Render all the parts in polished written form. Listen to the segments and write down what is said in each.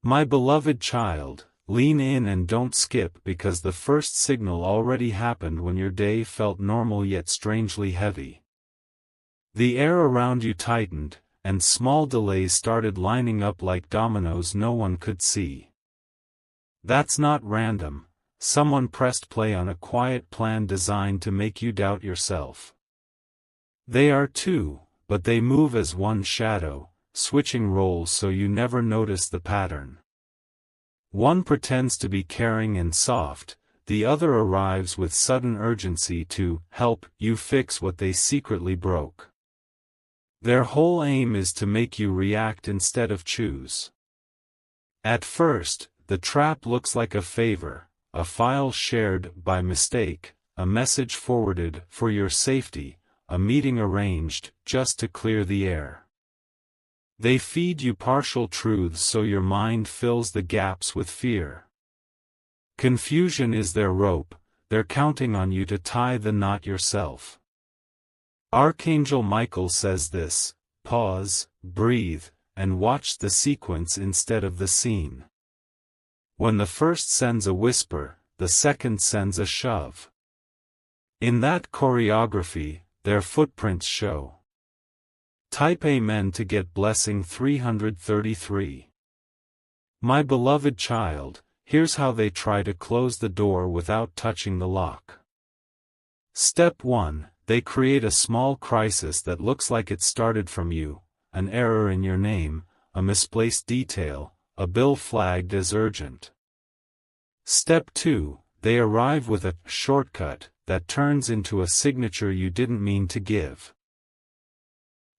My beloved child, lean in and don't skip because the first signal already happened when your day felt normal yet strangely heavy. The air around you tightened, and small delays started lining up like dominoes no one could see. That's not random. Someone pressed play on a quiet plan designed to make you doubt yourself. They are two, but they move as one shadow, switching roles so you never notice the pattern. One pretends to be caring and soft, the other arrives with sudden urgency to help you fix what they secretly broke. Their whole aim is to make you react instead of choose. At first, the trap looks like a favor, a file shared by mistake, a message forwarded for your safety, a meeting arranged just to clear the air. They feed you partial truths so your mind fills the gaps with fear. Confusion is their rope, they're counting on you to tie the knot yourself. Archangel Michael says this: pause, breathe, and watch the sequence instead of the scene. When the first sends a whisper, the second sends a shove. In that choreography, their footprints show. Type Amen to get blessing 333. My beloved child, here's how they try to close the door without touching the lock. Step 1. They create a small crisis that looks like it started from you, an error in your name, a misplaced detail, a bill flagged as urgent. Step 2. They arrive with a shortcut that turns into a signature you didn't mean to give.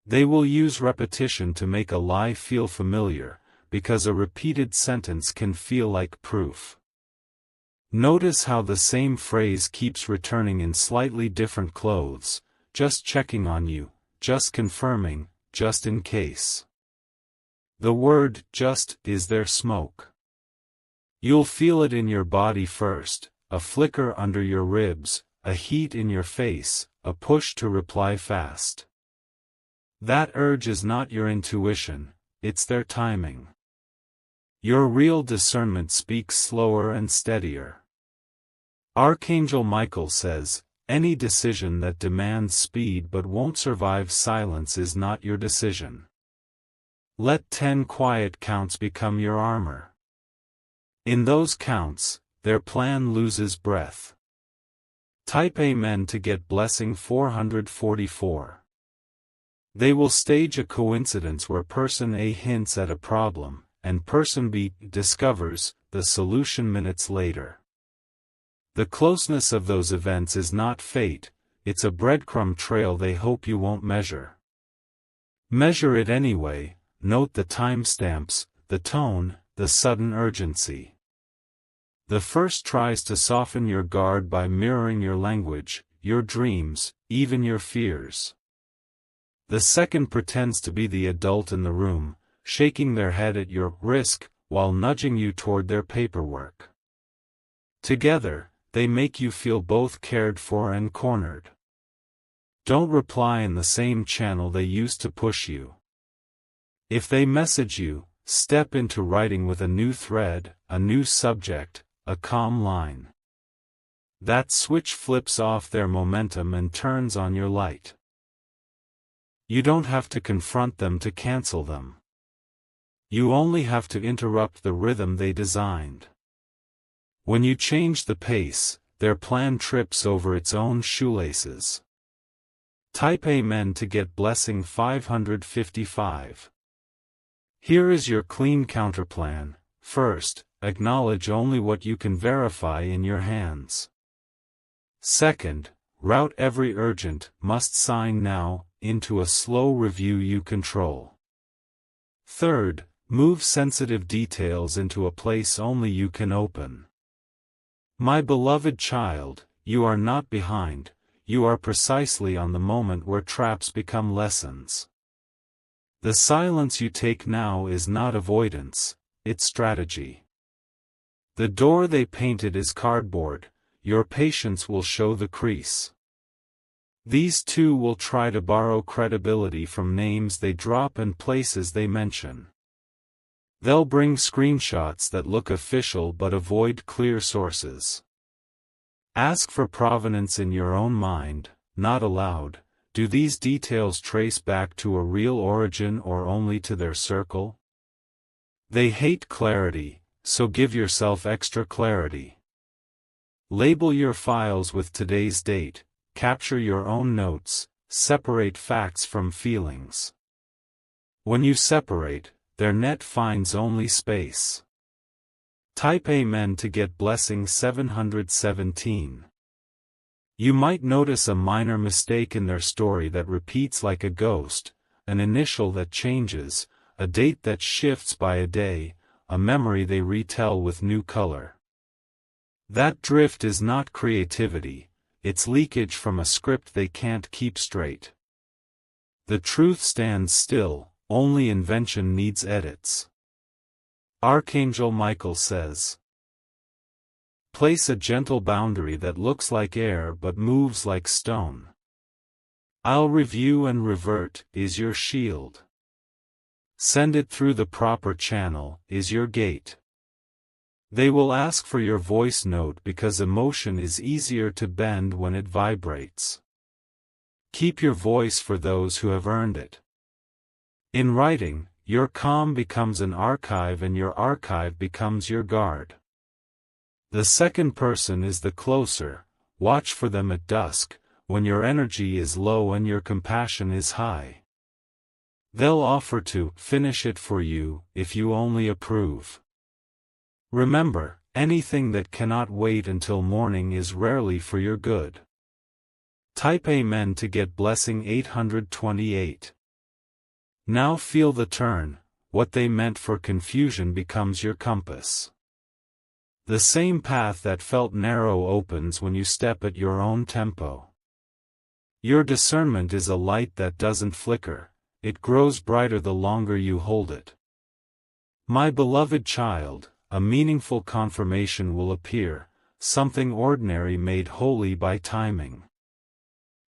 They will use repetition to make a lie feel familiar, because a repeated sentence can feel like proof. Notice how the same phrase keeps returning in slightly different clothes, just checking on you, just confirming, just in case. The word just is their smoke. You'll feel it in your body first, a flicker under your ribs, a heat in your face, a push to reply fast. That urge is not your intuition, it's their timing. Your real discernment speaks slower and steadier. Archangel Michael says, any decision that demands speed but won't survive silence is not your decision. Let 10 quiet counts become your armor. In those counts, their plan loses breath. Type Amen to get blessing 444. They will stage a coincidence where person A hints at a problem, and person B discovers the solution minutes later. The closeness of those events is not fate, it's a breadcrumb trail they hope you won't measure. Measure it anyway, note the timestamps, the tone, the sudden urgency. The first tries to soften your guard by mirroring your language, your dreams, even your fears. The second pretends to be the adult in the room, shaking their head at your risk, while nudging you toward their paperwork. Together, they make you feel both cared for and cornered. Don't reply in the same channel they used to push you. If they message you, step into writing with a new thread, a new subject, a calm line. That switch flips off their momentum and turns on your light. You don't have to confront them to cancel them. You only have to interrupt the rhythm they designed. When you change the pace, their plan trips over its own shoelaces. Type Amen to get blessing 555. Here is your clean counterplan. First, acknowledge only what you can verify in your hands. Second, route every urgent, must sign now, into a slow review you control. Third, move sensitive details into a place only you can open. My beloved child, you are not behind, you are precisely on the moment where traps become lessons. The silence you take now is not avoidance, it's strategy. The door they painted is cardboard, your patience will show the crease. These two will try to borrow credibility from names they drop and places they mention. They'll bring screenshots that look official but avoid clear sources. Ask for provenance in your own mind, not aloud. Do these details trace back to a real origin or only to their circle? They hate clarity, so give yourself extra clarity. Label your files with today's date, capture your own notes, separate facts from feelings. When you separate, their net finds only space. Type Amen to get blessing 717. You might notice a minor mistake in their story that repeats like a ghost, an initial that changes, a date that shifts by a day, a memory they retell with new color. That drift is not creativity, it's leakage from a script they can't keep straight. The truth stands still, only invention needs edits. Archangel Michael says, place a gentle boundary that looks like air but moves like stone. I'll review and revert is your shield. Send it through the proper channel is your gate. They will ask for your voice note because emotion is easier to bend when it vibrates. Keep your voice for those who have earned it. In writing, your calm becomes an archive and your archive becomes your guard. The second person is the closer, watch for them at dusk, when your energy is low and your compassion is high. They'll offer to finish it for you if you only approve. Remember, anything that cannot wait until morning is rarely for your good. Type Amen to get blessing 828. Now feel the turn, what they meant for confusion becomes your compass. The same path that felt narrow opens when you step at your own tempo. Your discernment is a light that doesn't flicker, it grows brighter the longer you hold it. My beloved child, a meaningful confirmation will appear, something ordinary made holy by timing.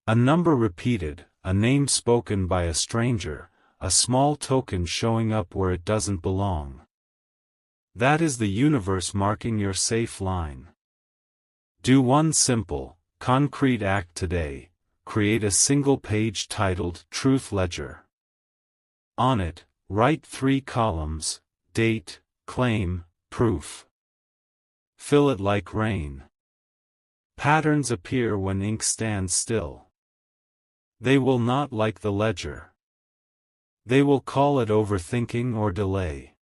A number repeated, a name spoken by a stranger, a small token showing up where it doesn't belong. That is the universe marking your safe line. Do one simple, concrete act today, create a single page titled Truth Ledger. On it, write 3 columns, date, claim, proof. Fill it like rain. Patterns appear when ink stands still. They will not like the ledger. They will call it overthinking or delay.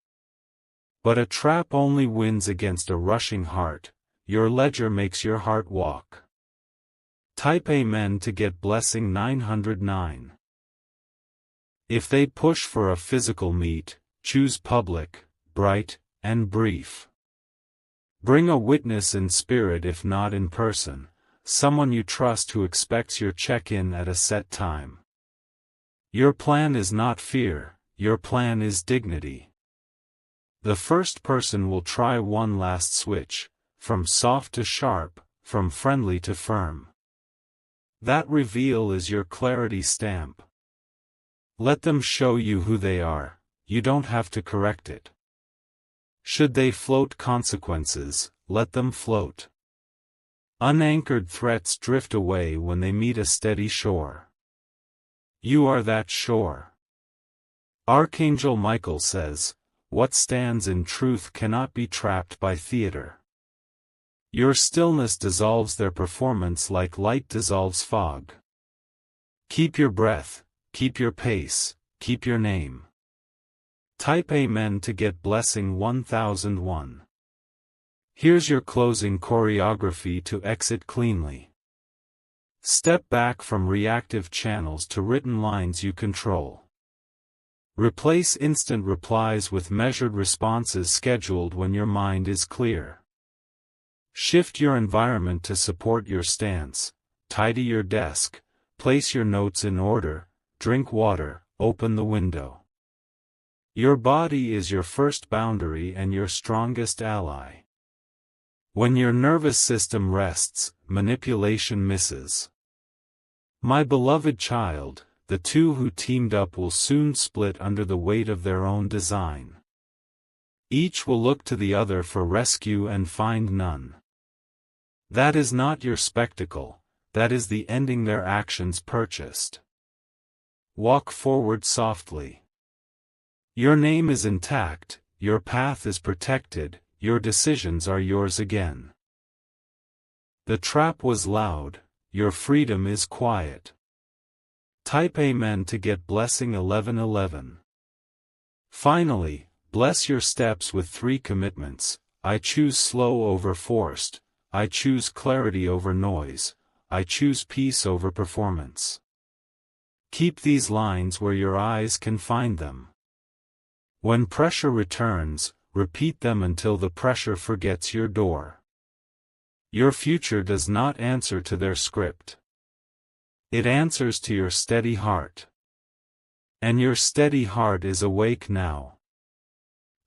But a trap only wins against a rushing heart, your ledger makes your heart walk. Type Amen to get blessing 909. If they push for a physical meet, choose public, bright, and brief. Bring a witness in spirit if not in person, someone you trust who expects your check-in at a set time. Your plan is not fear, your plan is dignity. The first person will try one last switch, from soft to sharp, from friendly to firm. That reveal is your clarity stamp. Let them show you who they are, you don't have to correct it. Should they float consequences, let them float. Unanchored threats drift away when they meet a steady shore. You are that shore. Archangel Michael says, what stands in truth cannot be trapped by theater. Your stillness dissolves their performance like light dissolves fog. Keep your breath, keep your pace, keep your name. Type Amen to get blessing 1001. Here's your closing choreography to exit cleanly. Step back from reactive channels to written lines you control. Replace instant replies with measured responses scheduled when your mind is clear. Shift your environment to support your stance, tidy your desk, place your notes in order, drink water, open the window. Your body is your first boundary and your strongest ally. When your nervous system rests, manipulation misses. My beloved child, the two who teamed up will soon split under the weight of their own design. Each will look to the other for rescue and find none. That is not your spectacle, that is the ending their actions purchased. Walk forward softly. Your name is intact, your path is protected, your decisions are yours again. The trap was loud, your freedom is quiet. Type Amen to get blessing 1111. Finally, bless your steps with 3 commitments. I choose slow over forced, I choose clarity over noise, I choose peace over performance. Keep these lines where your eyes can find them. When pressure returns, repeat them until the pressure forgets your door. Your future does not answer to their script. It answers to your steady heart. And your steady heart is awake now.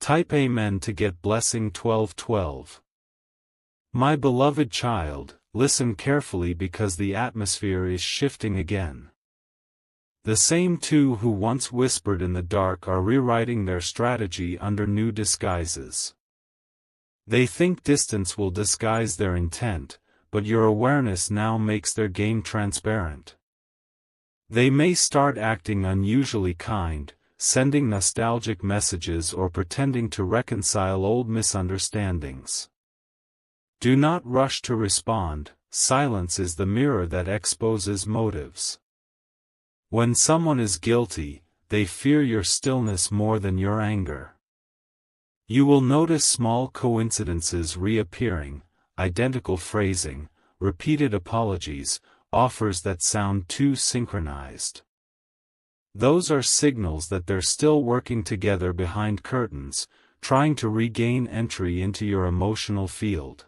Type Amen to get blessing 1212. My beloved child, listen carefully because the atmosphere is shifting again. The same two who once whispered in the dark are rewriting their strategy under new disguises. They think distance will disguise their intent, but your awareness now makes their game transparent. They may start acting unusually kind, sending nostalgic messages or pretending to reconcile old misunderstandings. Do not rush to respond, silence is the mirror that exposes motives. When someone is guilty, they fear your stillness more than your anger. You will notice small coincidences reappearing, identical phrasing, repeated apologies, offers that sound too synchronized. Those are signals that they're still working together behind curtains, trying to regain entry into your emotional field.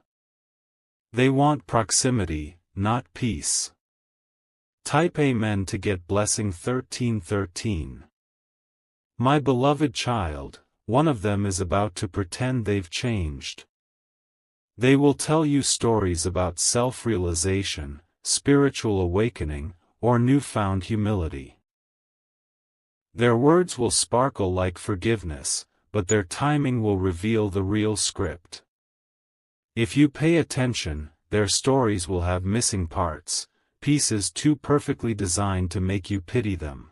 They want proximity, not peace. Type Amen to get blessing 1313. My beloved child, one of them is about to pretend they've changed. They will tell you stories about self-realization, spiritual awakening, or newfound humility. Their words will sparkle like forgiveness, but their timing will reveal the real script. If you pay attention, their stories will have missing parts, pieces too perfectly designed to make you pity them.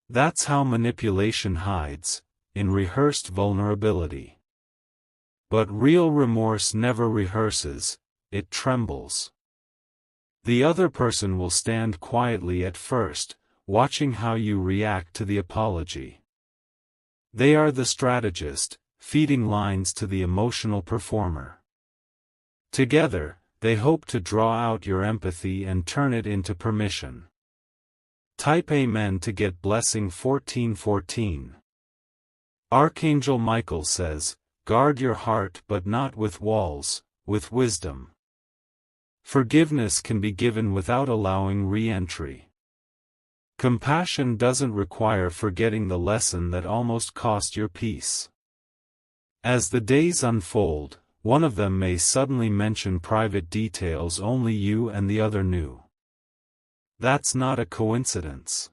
That's how manipulation hides, in rehearsed vulnerability. But real remorse never rehearses, it trembles. The other person will stand quietly at first, watching how you react to the apology. They are the strategist, feeding lines to the emotional performer. Together, they hope to draw out your empathy and turn it into permission. Type Amen to get blessing 1414. Archangel Michael says, guard your heart but not with walls, with wisdom. Forgiveness can be given without allowing re-entry. Compassion doesn't require forgetting the lesson that almost cost your peace. As the days unfold, one of them may suddenly mention private details only you and the other knew. That's not a coincidence.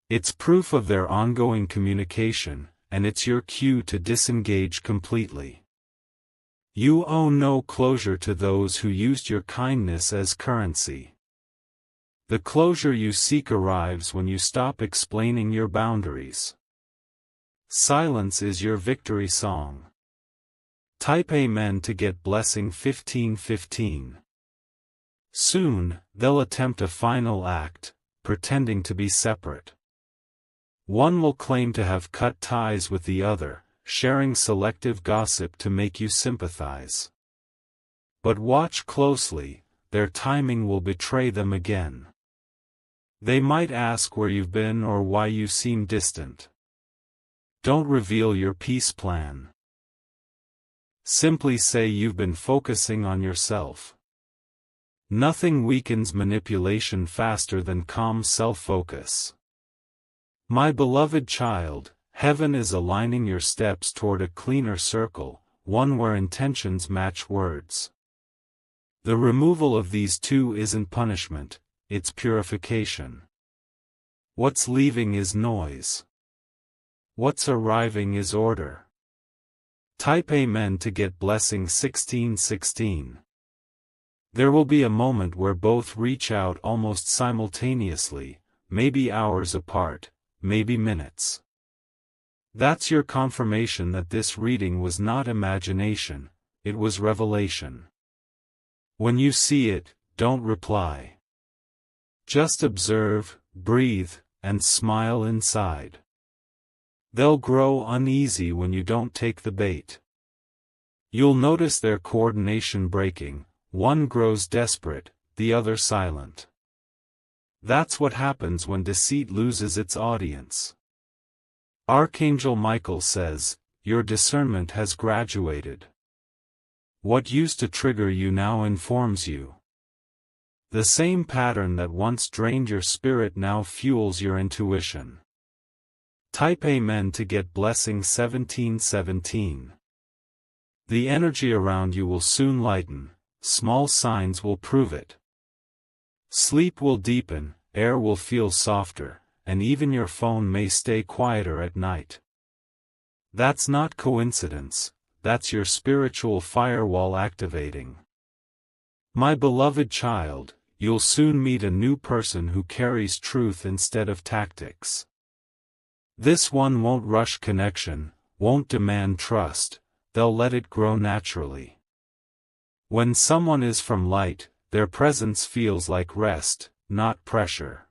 It's proof of their ongoing communication, and it's your cue to disengage completely. You owe no closure to those who used your kindness as currency. The closure you seek arrives when you stop explaining your boundaries. Silence is your victory song. Type Amen to get blessing 1515. Soon, they'll attempt a final act, pretending to be separate. One will claim to have cut ties with the other, sharing selective gossip to make you sympathize. But watch closely, their timing will betray them again. They might ask where you've been or why you seem distant. Don't reveal your peace plan. Simply say you've been focusing on yourself. Nothing weakens manipulation faster than calm self-focus. My beloved child, heaven is aligning your steps toward a cleaner circle, one where intentions match words. The removal of these two isn't punishment, it's purification. What's leaving is noise. What's arriving is order. Type Amen to get blessing 1616. There will be a moment where both reach out almost simultaneously, maybe hours apart, maybe minutes. That's your confirmation that this reading was not imagination, it was revelation. When you see it, don't reply. Just observe, breathe, and smile inside. They'll grow uneasy when you don't take the bait. You'll notice their coordination breaking, one grows desperate, the other silent. That's what happens when deceit loses its audience. Archangel Michael says, your discernment has graduated. What used to trigger you now informs you. The same pattern that once drained your spirit now fuels your intuition. Type Amen to get blessing 1717. The energy around you will soon lighten, small signs will prove it. Sleep will deepen, air will feel softer, and even your phone may stay quieter at night. That's not coincidence, that's your spiritual firewall activating. My beloved child, you'll soon meet a new person who carries truth instead of tactics. This one won't rush connection, won't demand trust, they'll let it grow naturally. When someone is from light, their presence feels like rest, not pressure.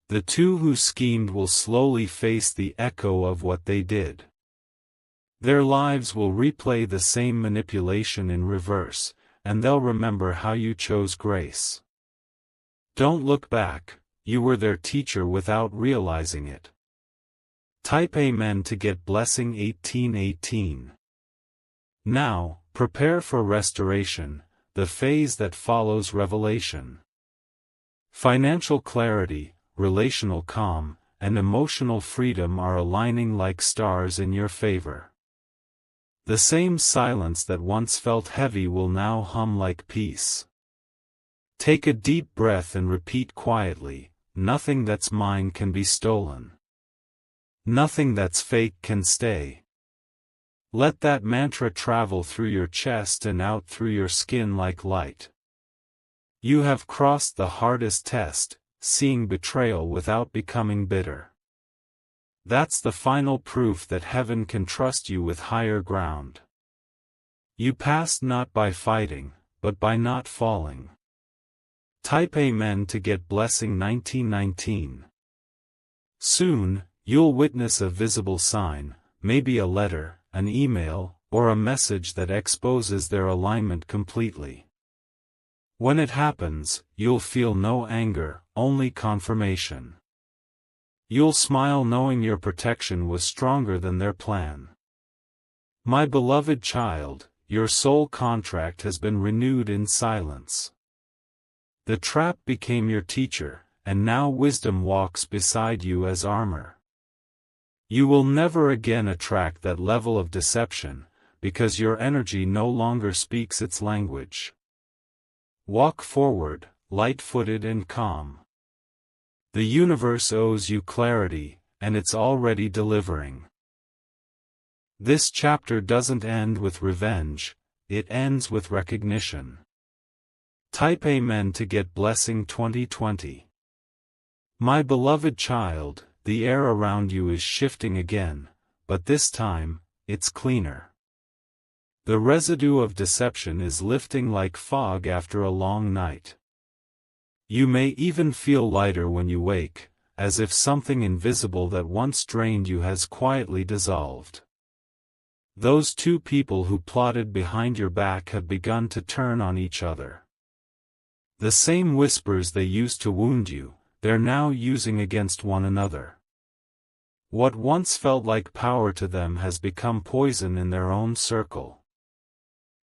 The two who schemed will slowly face the echo of what they did. Their lives will replay the same manipulation in reverse, and they'll remember how you chose grace. Don't look back, you were their teacher without realizing it. Type Amen to get blessing 1818. Now, prepare for restoration, the phase that follows revelation. Financial clarity, relational calm, and emotional freedom are aligning like stars in your favor. The same silence that once felt heavy will now hum like peace. Take a deep breath and repeat quietly, nothing that's mine can be stolen. Nothing that's fake can stay. Let that mantra travel through your chest and out through your skin like light. You have crossed the hardest test, seeing betrayal without becoming bitter. That's the final proof that heaven can trust you with higher ground. You passed not by fighting, but by not falling. Type Amen to get blessing 1919. Soon, you'll witness a visible sign, maybe a letter, an email, or a message that exposes their alignment completely. When it happens, you'll feel no anger, only confirmation. You'll smile knowing your protection was stronger than their plan. My beloved child, your soul contract has been renewed in silence. The trap became your teacher, and now wisdom walks beside you as armor. You will never again attract that level of deception, because your energy no longer speaks its language. Walk forward, light-footed and calm. The universe owes you clarity, and it's already delivering. This chapter doesn't end with revenge, it ends with recognition. Type Amen to get blessing 2020. My beloved child, the air around you is shifting again, but this time, it's cleaner. The residue of deception is lifting like fog after a long night. You may even feel lighter when you wake, as if something invisible that once drained you has quietly dissolved. Those two people who plotted behind your back have begun to turn on each other. The same whispers they used to wound you, they're now using against one another. What once felt like power to them has become poison in their own circle.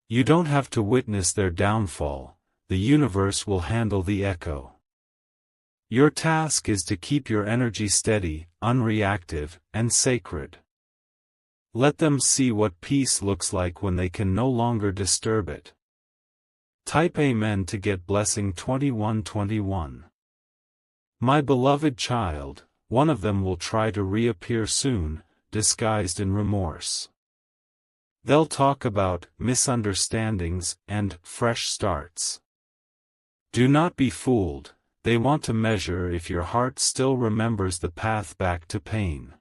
You don't have to witness their downfall. The universe will handle the echo. Your task is to keep your energy steady, unreactive, and sacred. Let them see what peace looks like when they can no longer disturb it. Type Amen to get blessing 2121. My beloved child, one of them will try to reappear soon, disguised in remorse. They'll talk about misunderstandings and fresh starts. Do not be fooled, they want to measure if your heart still remembers the path back to pain.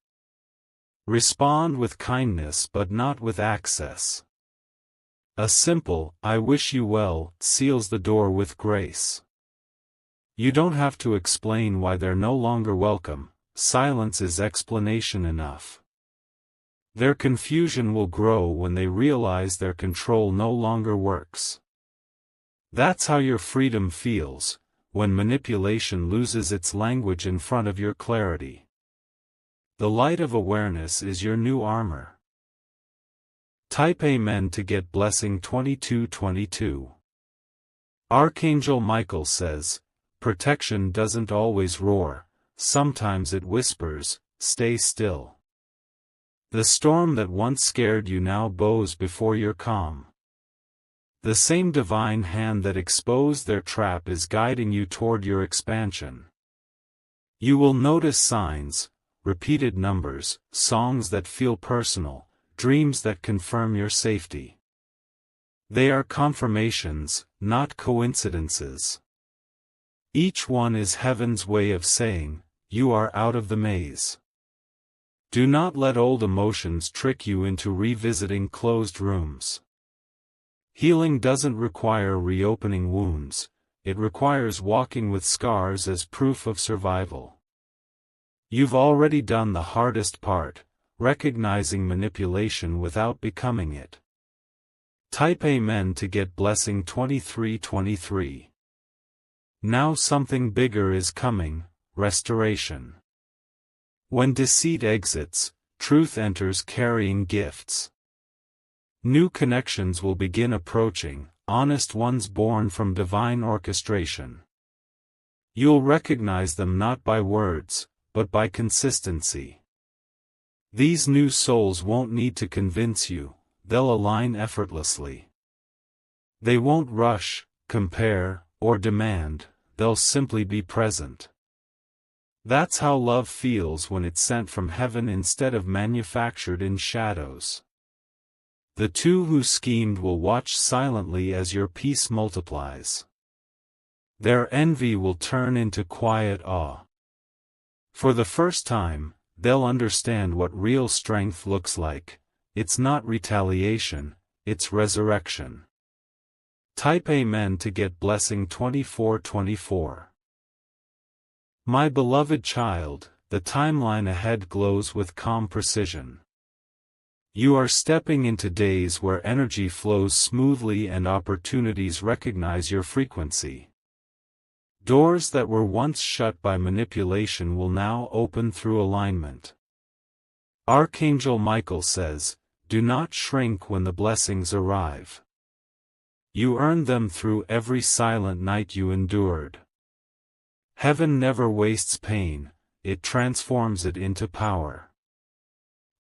Respond with kindness but not with access. A simple, "I wish you well," seals the door with grace. You don't have to explain why they're no longer welcome, silence is explanation enough. Their confusion will grow when they realize their control no longer works. That's how your freedom feels, when manipulation loses its language in front of your clarity. The light of awareness is your new armor. Type Amen to get blessing 2222. Archangel Michael says, protection doesn't always roar, sometimes it whispers, stay still. The storm that once scared you now bows before your calm. The same divine hand that exposed their trap is guiding you toward your expansion. You will notice signs, repeated numbers, songs that feel personal, dreams that confirm your safety. They are confirmations, not coincidences. Each one is heaven's way of saying, you are out of the maze. Do not let old emotions trick you into revisiting closed rooms. Healing doesn't require reopening wounds, it requires walking with scars as proof of survival. You've already done the hardest part, recognizing manipulation without becoming it. Type Amen to get blessing 2323. Now something bigger is coming, restoration. When deceit exits, truth enters carrying gifts. New connections will begin approaching, honest ones born from divine orchestration. You'll recognize them not by words, but by consistency. These new souls won't need to convince you, they'll align effortlessly. They won't rush, compare, or demand, they'll simply be present. That's how love feels when it's sent from heaven instead of manufactured in shadows. The two who schemed will watch silently as your peace multiplies. Their envy will turn into quiet awe. For the first time, they'll understand what real strength looks like. It's not retaliation, it's resurrection. Type Amen to get blessing 2424. My beloved child, the timeline ahead glows with calm precision. You are stepping into days where energy flows smoothly and opportunities recognize your frequency. Doors that were once shut by manipulation will now open through alignment. Archangel Michael says, do not shrink when the blessings arrive. You earned them through every silent night you endured. Heaven never wastes pain, it transforms it into power.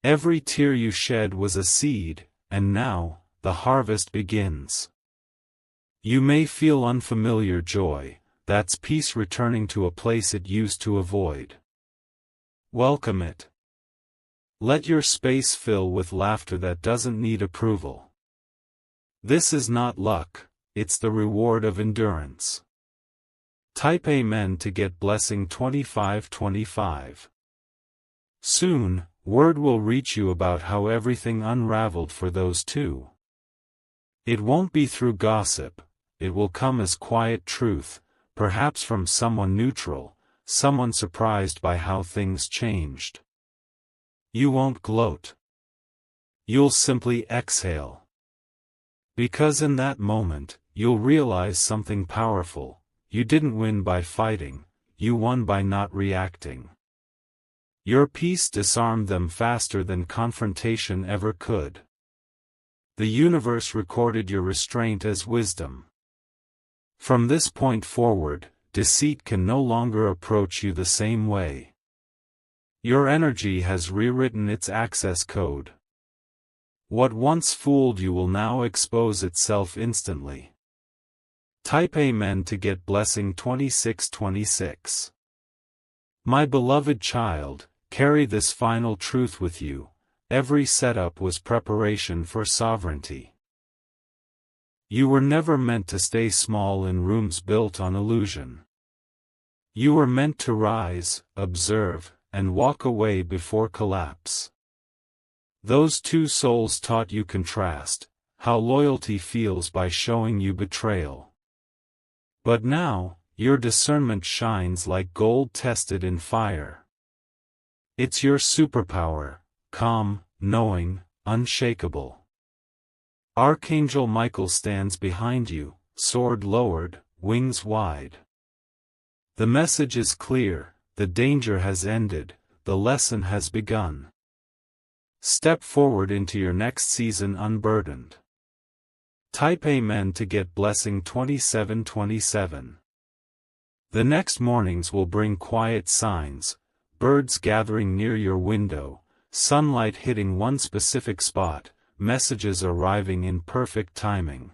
Every tear you shed was a seed, and now, the harvest begins. You may feel unfamiliar joy, that's peace returning to a place it used to avoid. Welcome it. Let your space fill with laughter that doesn't need approval. This is not luck, it's the reward of endurance. Type Amen to get blessing 2525. Soon, word will reach you about how everything unraveled for those two. It won't be through gossip, it will come as quiet truth, perhaps from someone neutral, someone surprised by how things changed. You won't gloat. You'll simply exhale. Because in that moment, you'll realize something powerful. You didn't win by fighting, you won by not reacting. Your peace disarmed them faster than confrontation ever could. The universe recorded your restraint as wisdom. From this point forward, deceit can no longer approach you the same way. Your energy has rewritten its access code. What once fooled you will now expose itself instantly. Type Amen to get blessing 2626. My beloved child, carry this final truth with you. every setup was preparation for sovereignty. You were never meant to stay small in rooms built on illusion. You were meant to rise, observe, and walk away before collapse. Those two souls taught you contrast, how loyalty feels by showing you betrayal. But now, your discernment shines like gold tested in fire. It's your superpower, calm, knowing, unshakable. Archangel Michael stands behind you, sword lowered, wings wide. The message is clear, the danger has ended, the lesson has begun. Step forward into your next season unburdened. Type Amen to get blessing 2727. The next mornings will bring quiet signs, birds gathering near your window, sunlight hitting one specific spot, messages arriving in perfect timing.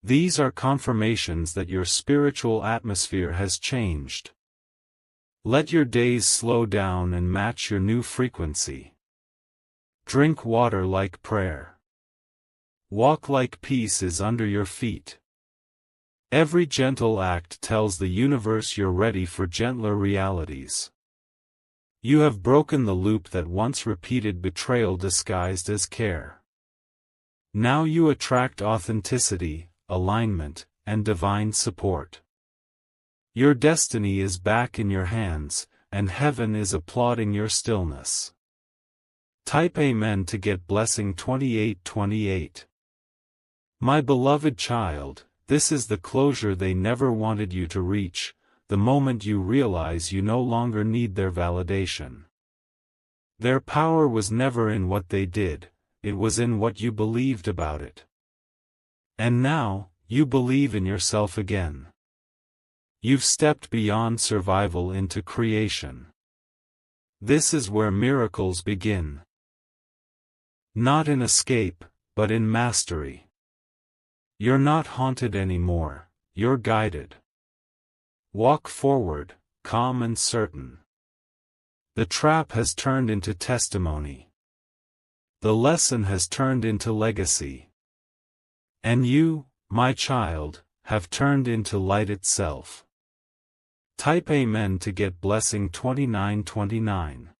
These are confirmations that your spiritual atmosphere has changed. Let your days slow down and match your new frequency. Drink water like prayer. Walk like peace is under your feet. Every gentle act tells the universe you're ready for gentler realities. You have broken the loop that once repeated betrayal disguised as care. Now you attract authenticity, alignment, and divine support. Your destiny is back in your hands, and heaven is applauding your stillness. Type Amen to get blessing 2828. My beloved child, this is the closure they never wanted you to reach, the moment you realize you no longer need their validation. Their power was never in what they did, it was in what you believed about it. And now, you believe in yourself again. You've stepped beyond survival into creation. This is where miracles begin. Not in escape, but in mastery. You're not haunted anymore, you're guided. Walk forward, calm and certain. The trap has turned into testimony. The lesson has turned into legacy. And you, my child, have turned into light itself. Type Amen to get blessing 2929.